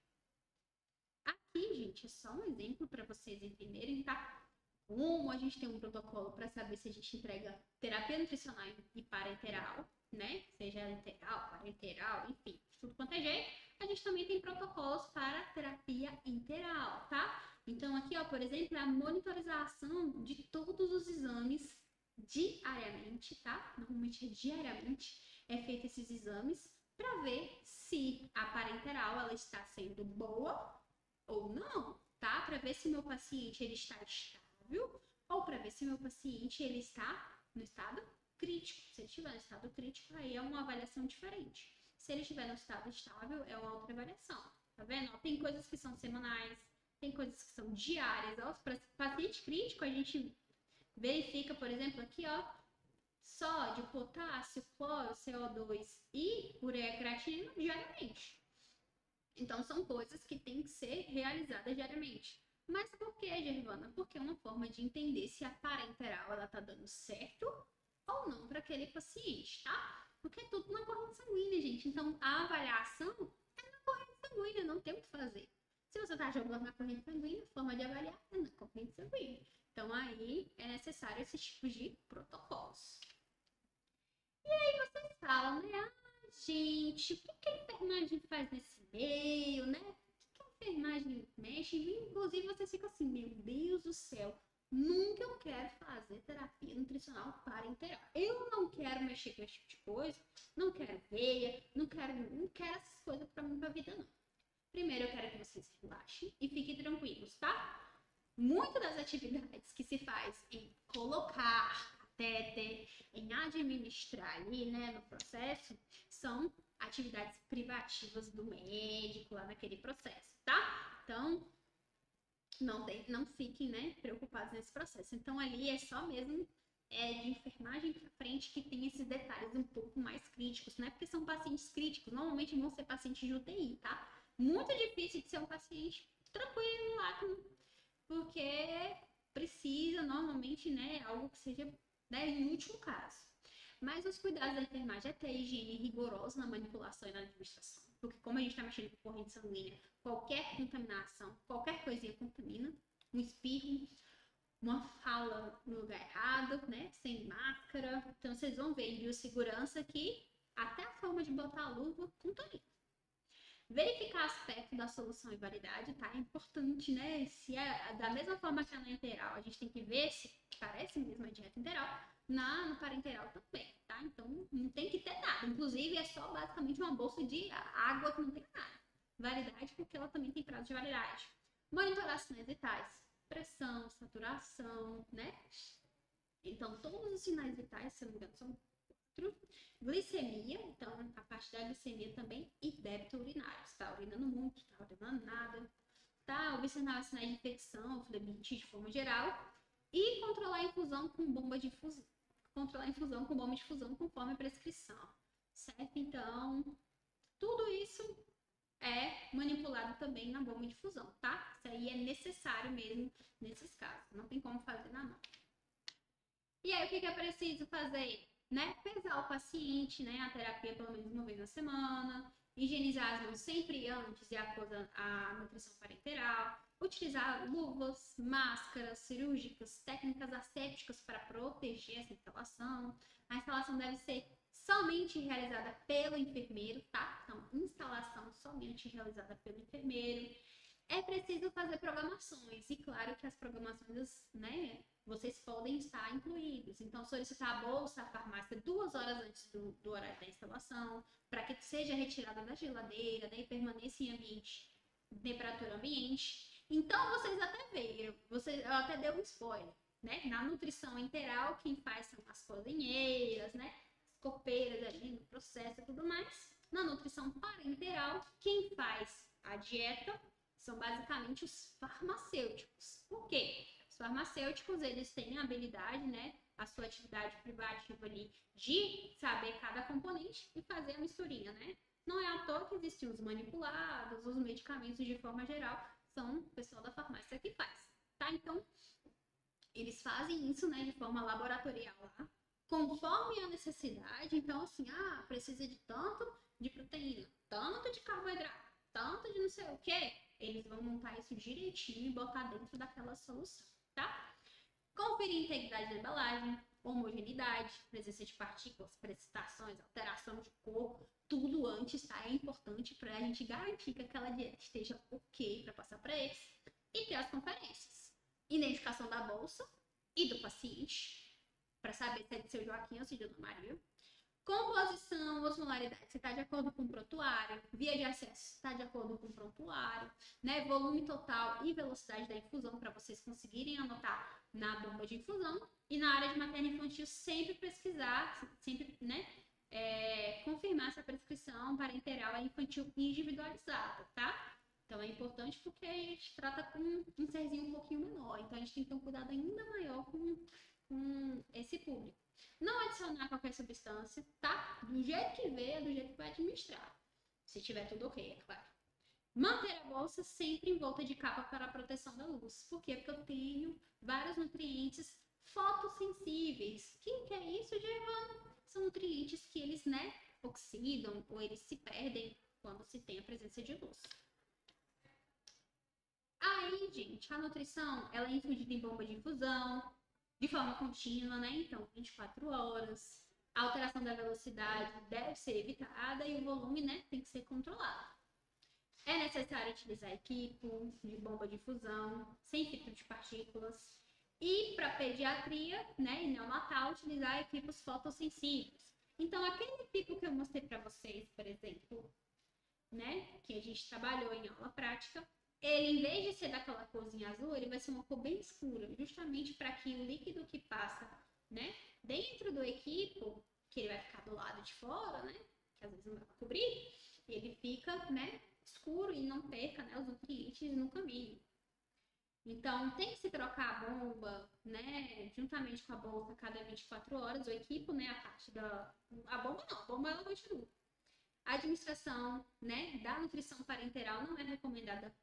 Aqui, gente, é só um exemplo para vocês entenderem, tá? Como a gente tem um protocolo para saber se a gente entrega terapia nutricional e parenteral, né? Seja enteral, parenteral, enfim, tudo quanto é jeito. A gente também tem protocolos para terapia interal, tá? Então, aqui, ó, por exemplo, é a monitorização de todos os exames diariamente, tá? Normalmente é diariamente feito esses exames para ver se a parenteral ela está sendo boa ou não, tá? Para ver se meu paciente ele está estável ou para ver se meu paciente ele está no estado crítico. Se ele estiver no estado crítico, aí é uma avaliação diferente. Se ele estiver no estado estável, é uma outra avaliação. Tá vendo? Tem coisas que são semanais, tem coisas que são diárias. Para paciente crítico, a gente verifica, por exemplo, aqui, ó, sódio, potássio, cloro, CO2 e ureia creatinina diariamente. Então, são coisas que têm que ser realizadas diariamente. Mas por que, Gervana? Porque é uma forma de entender se a parenteral ela tá dando certo ou não para aquele paciente, tá? Porque é tudo na corrente sanguínea, gente. Então, a avaliação é na corrente sanguínea, não tem o que fazer. Se você tá jogando na corrente sanguínea, a forma de avaliar é na corrente sanguínea. Então, aí é necessário esses tipos de protocolos. E aí vocês falam, né? Gente, o que a enfermagem faz nesse meio, né? O que a enfermagem mexe? Inclusive, vocês ficam assim, meu Deus do céu, nunca eu quero fazer terapia nutricional parenteral. Eu não quero mexer com esse tipo de coisa, não quero veia, não quero essas coisas pra mim, pra vida, não. Primeiro, eu quero que vocês relaxem e fiquem tranquilos, tá? Muitas das atividades que se faz em colocar catéter, em administrar ali, né, no processo, são atividades privativas do médico lá naquele processo, tá? Então, não fiquem, né, preocupados nesse processo. Então, ali é só mesmo de enfermagem para frente que tem esses detalhes um pouco mais críticos, né? Porque são pacientes críticos, normalmente vão ser pacientes de UTI, tá? Muito difícil de ser um paciente tranquilo lá, porque precisa normalmente, né, algo que seja, né, em último caso. Mas os cuidados da enfermagem é ter higiene rigorosa na manipulação e na administração. Porque como a gente está mexendo com corrente sanguínea, qualquer contaminação, qualquer coisinha contamina. Um espirro, uma fala no lugar errado, né? Sem máscara. Então vocês vão ver em biossegurança que até a forma de botar a luva contamina. Verificar aspecto da solução e validade, tá? É importante, né? Se é da mesma forma que a enteral, a gente tem que ver se parece mesmo a dieta interal, no parenteral também, tá? Então, não tem que ter nada. Inclusive, é só basicamente uma bolsa de água que não tem nada. Validade, porque ela também tem prazo de validade. Monitorações vitais, pressão, saturação, né? Então, todos os sinais vitais, se eu não me engano, são glicemia, então a parte da glicemia também, e débito urinário. Se tá urinando muito, se tá urinando nada, tá? Observar sinais de infecção, flebite de forma geral, e controlar a infusão com bomba de infusão. Controlar a infusão com bomba de infusão conforme a prescrição, certo? Então, tudo isso é manipulado também na bomba de infusão, tá? Isso aí é necessário mesmo nesses casos, não tem como fazer na mão. E aí, o que é preciso fazer? Né? Pesar o paciente, né? A terapia pelo menos uma vez na semana, higienizar as mãos sempre antes e após a nutrição parenteral, utilizar luvas, máscaras cirúrgicas, técnicas assépticas para proteger essa instalação. A instalação deve ser somente realizada pelo enfermeiro, tá? Então, instalação somente realizada pelo enfermeiro. É preciso fazer programações, e claro que as programações, né, vocês podem estar incluídos. Então, solicitar a bolsa à farmácia 2 horas antes do horário da instalação, para que seja retirada da geladeira, né, e permaneça em ambiente, temperatura ambiente. Então, vocês até viram, eu até dei um spoiler, né? Na nutrição interal, quem faz são as cozinheiras, né, as copeiras ali no processo e tudo mais. Na nutrição parenteral, quem faz a dieta são basicamente os farmacêuticos. Por quê? Os farmacêuticos, eles têm a habilidade, né, a sua atividade privativa ali, de saber cada componente e fazer a misturinha, né? Não é à toa que existem os manipulados, os medicamentos de forma geral, são o pessoal da farmácia que faz, tá? Então, eles fazem isso, né, de forma laboratorial lá, conforme a necessidade. Então, assim, precisa de tanto de proteína, tanto de carboidrato, tanto de não sei o quê. Eles vão montar isso direitinho e botar dentro daquela solução, tá? Conferir a integridade da embalagem, homogeneidade, presença de partículas, precipitações, alteração de cor, tudo antes, tá? É importante para a gente garantir que aquela dieta esteja ok para passar para eles. E ter as conferências. Identificação da bolsa e do paciente, para saber se é de seu Joaquim ou se é de Dona Maria. Composição, osmolaridade, se está de acordo com o prontuário. Via de acesso, está de acordo com o prontuário. Né? Volume total e velocidade da infusão, para vocês conseguirem anotar na bomba de infusão. E na área de materno infantil, sempre pesquisar, sempre, né? Confirmar essa prescrição parenteral infantil individualizada, tá? Então é importante porque a gente trata com um serzinho um pouquinho menor. Então a gente tem que ter um cuidado ainda maior com esse público. Não adicionar qualquer substância, tá? Do jeito que vê, do jeito que vai administrar. Se tiver tudo ok, é claro. Manter a bolsa sempre em volta de capa para a proteção da luz. Por quê? Porque eu tenho vários nutrientes fotossensíveis. O que é isso, Giovana? São nutrientes que eles, né, oxidam ou eles se perdem quando se tem a presença de luz. Aí, gente, a nutrição, ela é infundida em bomba de infusão, de forma contínua, né? Então, 24 horas. A alteração da velocidade deve ser evitada e o volume, né, tem que ser controlado. É necessário utilizar equipo de bomba de infusão, sem filtro de partículas. E para pediatria, né, e neonatal, utilizar equipos fotossensíveis. Então, aquele equipo que eu mostrei para vocês, por exemplo, né, que a gente trabalhou em aula prática, ele, em vez de ser daquela corzinha azul, ele vai ser uma cor bem escura, justamente para que o líquido que passa, né, dentro do equipo, que ele vai ficar do lado de fora, né, que às vezes não vai cobrir, ele fica, né, escuro e não perca, né, os nutrientes no caminho. Então, tem que se trocar a bomba, né, juntamente com a bolsa a cada 24 horas, o equipo, né, a parte da... A bomba não, a bomba ela continua. A administração, né, da nutrição parenteral não é recomendada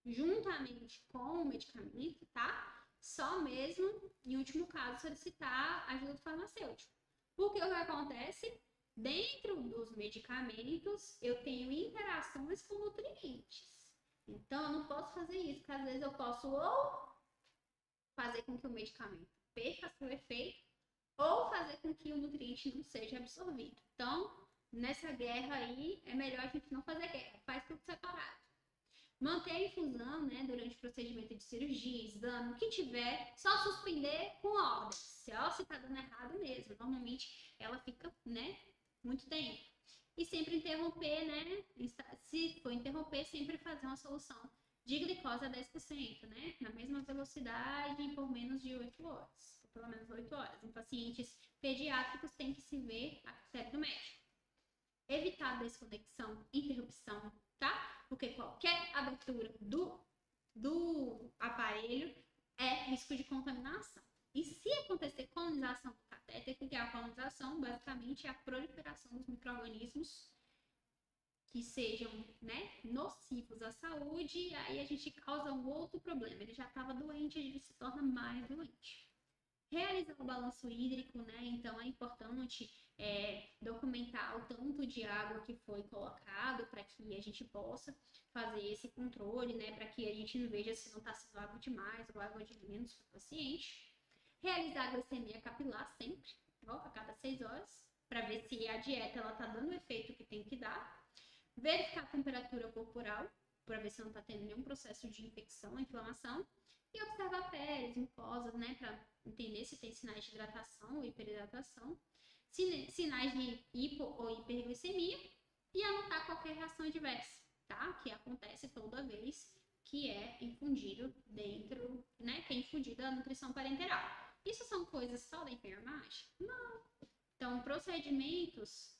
juntamente com o medicamento, tá? Só mesmo, em último caso, solicitar ajuda do farmacêutico. Porque o que acontece? Dentro dos medicamentos, eu tenho interações com nutrientes. Então, eu não posso fazer isso, porque às vezes eu posso ou fazer com que o medicamento perca seu efeito, ou fazer com que o nutriente não seja absorvido. Então, nessa guerra aí, é melhor a gente não fazer guerra, faz tudo separado. Manter a infusão, né, durante o procedimento de cirurgia, exame, o que tiver, só suspender com ordem. Se tá dando errado mesmo, normalmente ela fica, né, muito tempo. E sempre interromper, né, se for interromper, sempre fazer uma solução de glicose a 10%, né, na mesma velocidade por menos de 8 horas, por pelo menos 8 horas. Em pacientes pediátricos tem que se ver a critério do médico. Evitar desconexão, interrupção, tá? Porque qualquer abertura do aparelho é risco de contaminação. E se acontecer colonização do catéter, o que é a colonização? Basicamente é a proliferação dos micro-organismos que sejam, né, nocivos à saúde, e aí a gente causa um outro problema. Ele já estava doente, ele se torna mais doente. Realizar o balanço hídrico, né? Então é importante documentar o tanto de água que foi colocado para que a gente possa fazer esse controle, né? Para que a gente não veja se não está sendo água demais ou água de menos para o paciente. Realizar a glicemia capilar sempre, ó, a cada 6 horas, para ver se a dieta ela está dando o efeito que tem que dar. Verificar a temperatura corporal, para ver se não está tendo nenhum processo de infecção, inflamação. E observar peles, mucosas, né, para entender se tem sinais de hidratação ou hiperidratação, sinais de hipo ou hiperglicemia e anotar qualquer reação adversa, tá? Que acontece toda vez que é infundido dentro, né, que é infundida a nutrição parenteral. Isso são coisas só da enfermagem? Não. Então, procedimentos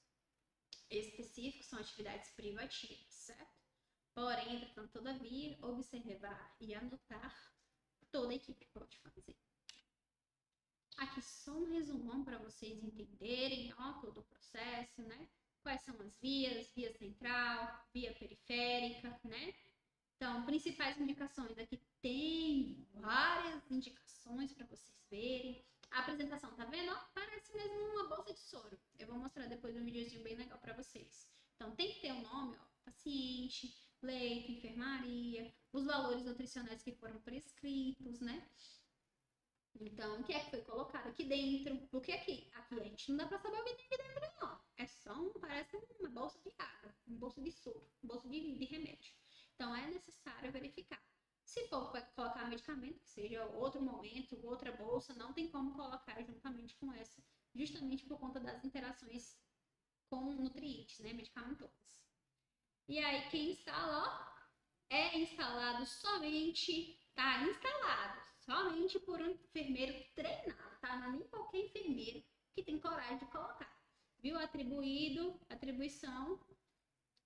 específicos são atividades privativas, certo? Porém, entretanto, todavia, observar e anotar toda a equipe pode fazer. Aqui só um resumão para vocês entenderem, ó, todo o processo, né? quais são as vias, via central, via periférica, né? Então, principais indicações, aqui tem várias indicações para vocês verem. A apresentação, tá vendo? Ó, parece mesmo uma bolsa de soro. Eu vou mostrar depois um videozinho bem legal para vocês. Então, tem que ter o nome, ó, paciente, leito, enfermaria, os valores nutricionais que foram prescritos, né? Então, o que é que foi colocado aqui dentro? Porque aqui a gente não dá para saber o que tem aqui dentro, não. É só, parece uma bolsa de água, uma bolsa de soro, uma bolsa de remédio. Então, é necessário verificar. Se for para colocar medicamento, que seja outro momento, outra bolsa, não tem como colocar juntamente com essa, justamente por conta das interações com nutrientes, né, medicamentosas. E aí, quem instala, ó, é instalado somente, tá instalado somente por um enfermeiro treinado, tá? Não é nem qualquer enfermeiro que tem coragem de colocar. Viu? Atribuição,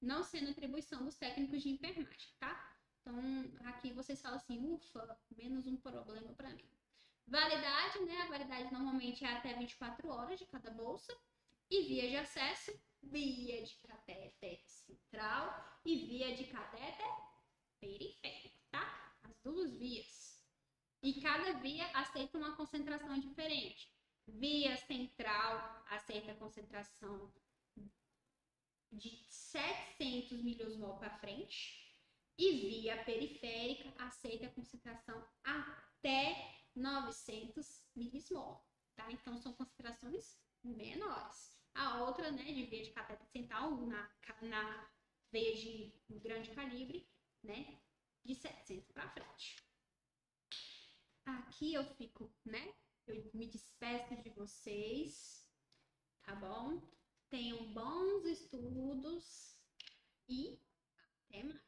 não sendo atribuição dos técnicos de enfermagem, tá? Então, aqui vocês falam assim, ufa, menos um problema para mim. Validade, né? A validade normalmente é até 24 horas de cada bolsa. E via de acesso, via de catéter central e via de catéter periférico, tá? As duas vias. E cada via aceita uma concentração diferente. Via central aceita a concentração de 700 miliosmol para frente. E via periférica aceita a concentração até 900 milismol, tá? Então, são concentrações menores. A outra, né, de via de catéter central, na veia de grande calibre, né, de 700 para frente. Aqui eu fico, né, eu me despeço de vocês, tá bom? Tenham bons estudos e até mais.